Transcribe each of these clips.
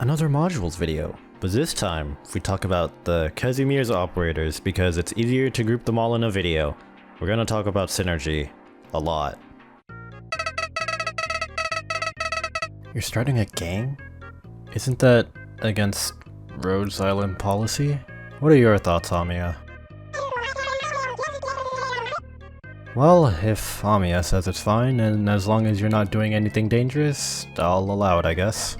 Another modules video, but this time we talk about the Kazimierz operators because it's easier to group them all in a video. We're gonna talk about synergy a lot. You're starting a gang? Isn't that against Rhodes Island policy? What are your thoughts, Amiya? Well, if Amiya says it's fine, and as long as you're not doing anything dangerous, I'll allow it, I guess.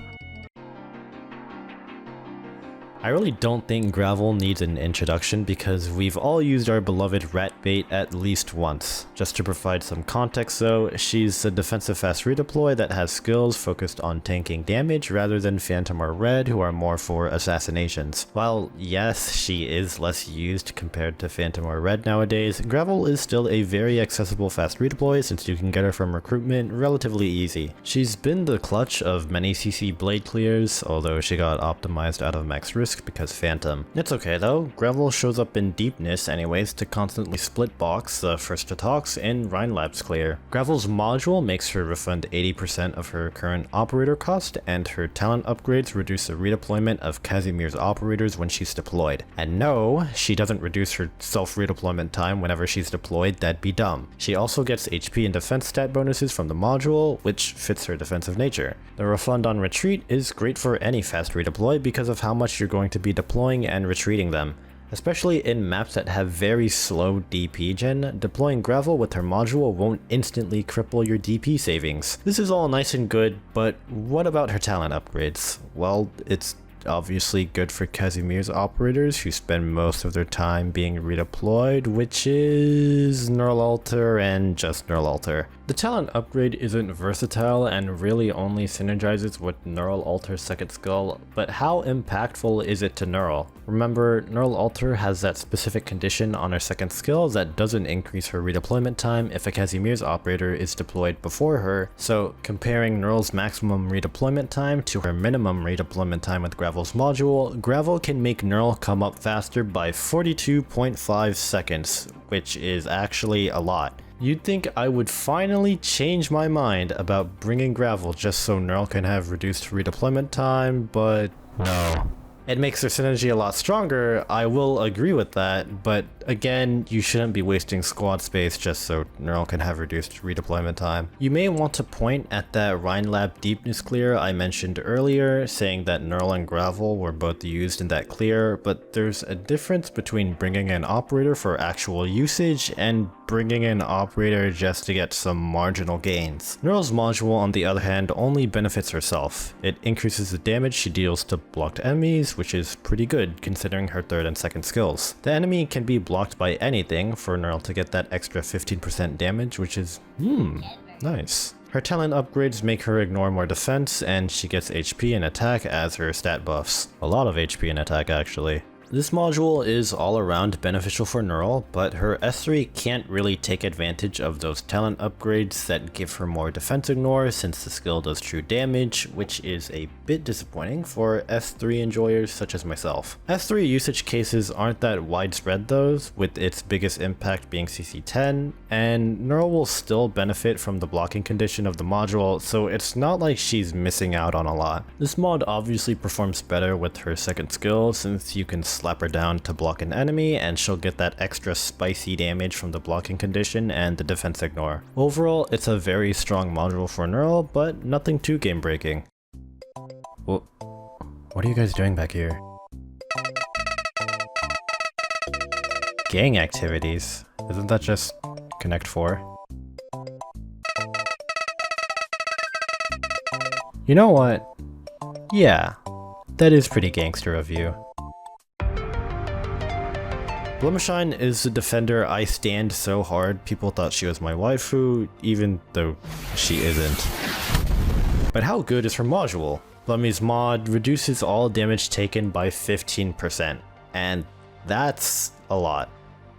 I really don't think Gravel needs an introduction because we've all used our beloved rat bait at least once. Just to provide some context though, she's a defensive fast redeploy that has skills focused on tanking damage rather than Phantom or Red, who are more for assassinations. While yes, she is less used compared to Phantom or Red nowadays, Gravel is still a very accessible fast redeploy since you can get her from recruitment relatively easy. She's been the clutch of many CC blade clears, although she got optimized out of max risk because Phantom. It's okay though, Gravel shows up in deepness anyways to constantly split box the first to talks in Rhinelab's clear. Gravel's module makes her refund 80% of her current operator cost, and her talent upgrades reduce the redeployment of Kazimierz operators when she's deployed. And no, she doesn't reduce her self-redeployment time whenever she's deployed, that'd be dumb. She also gets HP and defense stat bonuses from the module, which fits her defensive nature. The refund on retreat is great for any fast redeploy because of how much you're going to be deploying and retreating them. Especially in maps that have very slow DP gen, deploying Gravel with her module won't instantly cripple your DP savings. This is all nice and good, but what about her talent upgrades? Well, it's obviously good for Kazimierz operators who spend most of their time being redeployed, which is Nearl Alter and just Nearl Alter. The talent upgrade isn't versatile and really only synergizes with Nearl Alter's second skill, but how impactful is it to Nearl? Remember, Nearl Alter has that specific condition on her second skill that doesn't increase her redeployment time if a Kazimierz operator is deployed before her, so comparing Nearl's maximum redeployment time to her minimum redeployment time with Gravel's module, Gravel can make Nearl come up faster by 42.5 seconds, which is actually a lot. You'd think I would finally change my mind about bringing Gravel just so Nearl can have reduced redeployment time, but no. It makes their synergy a lot stronger, I will agree with that, but again, you shouldn't be wasting squad space just so Nearl can have reduced redeployment time. You may want to point at that Rhinelab deepness clear I mentioned earlier, saying that Nearl and Gravel were both used in that clear, but there's a difference between bringing an operator for actual usage and bringing an operator just to get some marginal gains. Nearl's module, on the other hand, only benefits herself. It increases the damage she deals to blocked enemies, which is pretty good considering her third and second skills. The enemy can be blocked by anything for Nearl to get that extra 15% damage, which is nice. Her talent upgrades make her ignore more defense, and she gets HP and attack as her stat buffs. A lot of HP and attack actually. This module is all around beneficial for Nearl, but her S3 can't really take advantage of those talent upgrades that give her more defense ignore since the skill does true damage, which is a bit disappointing for S3 enjoyers such as myself. S3 usage cases aren't that widespread though, with its biggest impact being CC10, and Nearl will still benefit from the blocking condition of the module, so it's not like she's missing out on a lot. This mod obviously performs better with her second skill since you can slap her down to block an enemy and she'll get that extra spicy damage from the blocking condition and the defense ignore. Overall, it's a very strong module for Nearl, but nothing too game breaking. Well, what are you guys doing back here? Gang activities? Isn't that just Connect 4? You know what? Yeah, that is pretty gangster of you. Blemishine is the defender I stand so hard people thought she was my waifu, even though she isn't. But how good is her module? Blemish's mod reduces all damage taken by 15%, and that's a lot.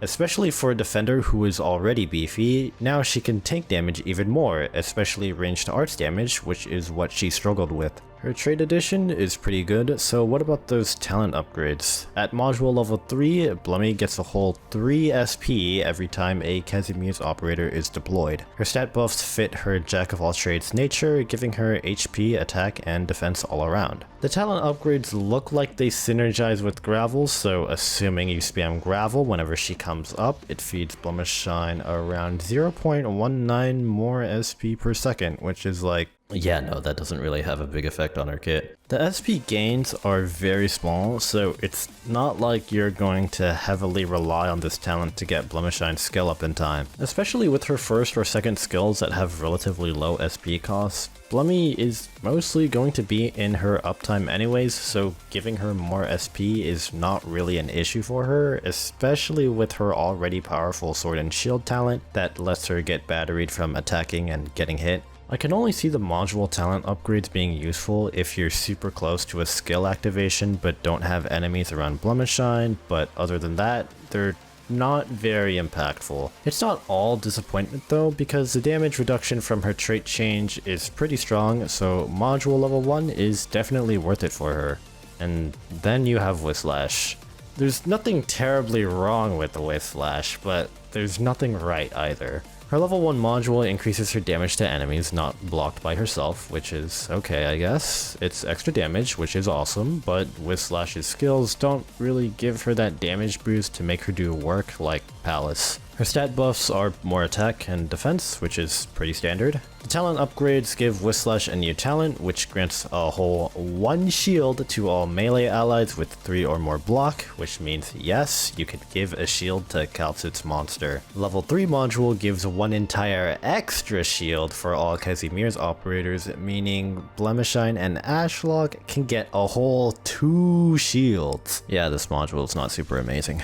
Especially for a defender who is already beefy, now she can tank damage even more, especially ranged arts damage, which is what she struggled with. Her trade addition is pretty good, so what about those talent upgrades? At module level 3, Blemmy gets a whole 3 SP every time a Kazimierz operator is deployed. Her stat buffs fit her jack of all trades nature, giving her HP, attack, and defense all around. The talent upgrades look like they synergize with Gravel, so assuming you spam Gravel whenever she comes up, it feeds Blemishine around 0.19 more SP per second, which is like, yeah, no, that doesn't really have a big effect on her kit. The SP gains are very small, so it's not like you're going to heavily rely on this talent to get Blemishine's skill up in time. Especially with her first or second skills that have relatively low SP costs, Blemmy is mostly going to be in her uptime anyways, so giving her more SP is not really an issue for her, especially with her already powerful sword and shield talent that lets her get batteried from attacking and getting hit. I can only see the module talent upgrades being useful if you're super close to a skill activation but don't have enemies around Blemishine, but other than that, they're not very impactful. It's not all disappointment though, because the damage reduction from her trait change is pretty strong, so module level 1 is definitely worth it for her. And then you have Whislash. There's nothing terribly wrong with the Whislash, but there's nothing right either. Her level 1 module increases her damage to enemies not blocked by herself, which is okay, I guess. It's extra damage, which is awesome, but Whislash's skills don't really give her that damage boost to make her do work like Palace. Her stat buffs are more attack and defense, which is pretty standard. The talent upgrades give Whislash a new talent, which grants a whole 1 shield to all melee allies with 3 or more block, which means yes, you can give a shield to Kazimierz monster. Level 3 module gives 1 entire extra shield for all Kazimierz operators, meaning Blemishine and Ashlock can get a whole 2 shields. Yeah, this module is not super amazing.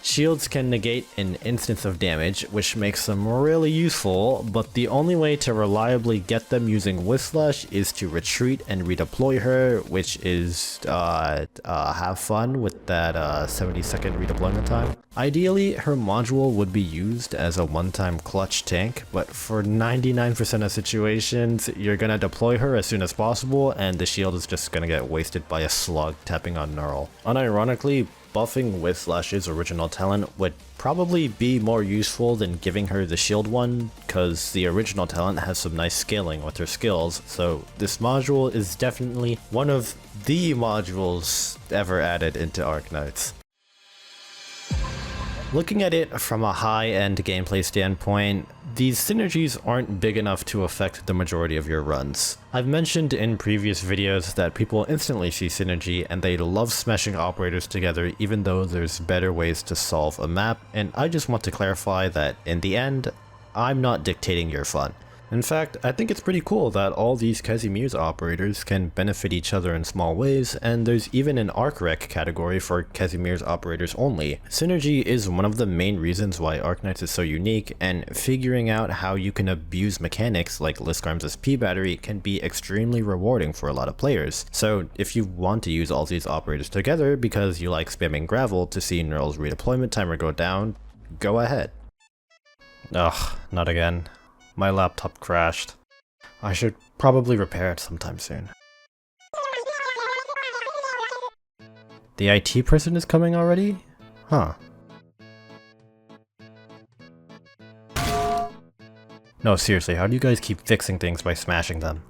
Shields can negate an instance of damage, which makes them really useful, but the only way to reliably get them using Whislash is to retreat and redeploy her, which is, have fun with that 70-second redeployment time. Ideally, her module would be used as a one-time clutch tank, but for 99% of situations, you're gonna deploy her as soon as possible, and the shield is just gonna get wasted by a slug tapping on Nearl. Unironically, buffing Whislash's original talent would probably be more useful than giving her the shield one, because the original talent has some nice scaling with her skills, so this module is definitely one of the modules ever added into Arknights. Looking at it from a high-end gameplay standpoint, these synergies aren't big enough to affect the majority of your runs. I've mentioned in previous videos that people instantly see synergy and they love smashing operators together even though there's better ways to solve a map, and I just want to clarify that in the end, I'm not dictating your fun. In fact, I think it's pretty cool that all these Kazimierz operators can benefit each other in small ways, and there's even an Arc-Rec category for Kazimierz operators only. Synergy is one of the main reasons why Arknights is so unique, and figuring out how you can abuse mechanics like Liskarm's SP battery can be extremely rewarding for a lot of players. So if you want to use all these operators together because you like spamming Gravel to see Nearl's redeployment timer go down, go ahead. Ugh, not again. My laptop crashed. I should probably repair it sometime soon. The IT person is coming already? Huh. No, seriously, how do you guys keep fixing things by smashing them?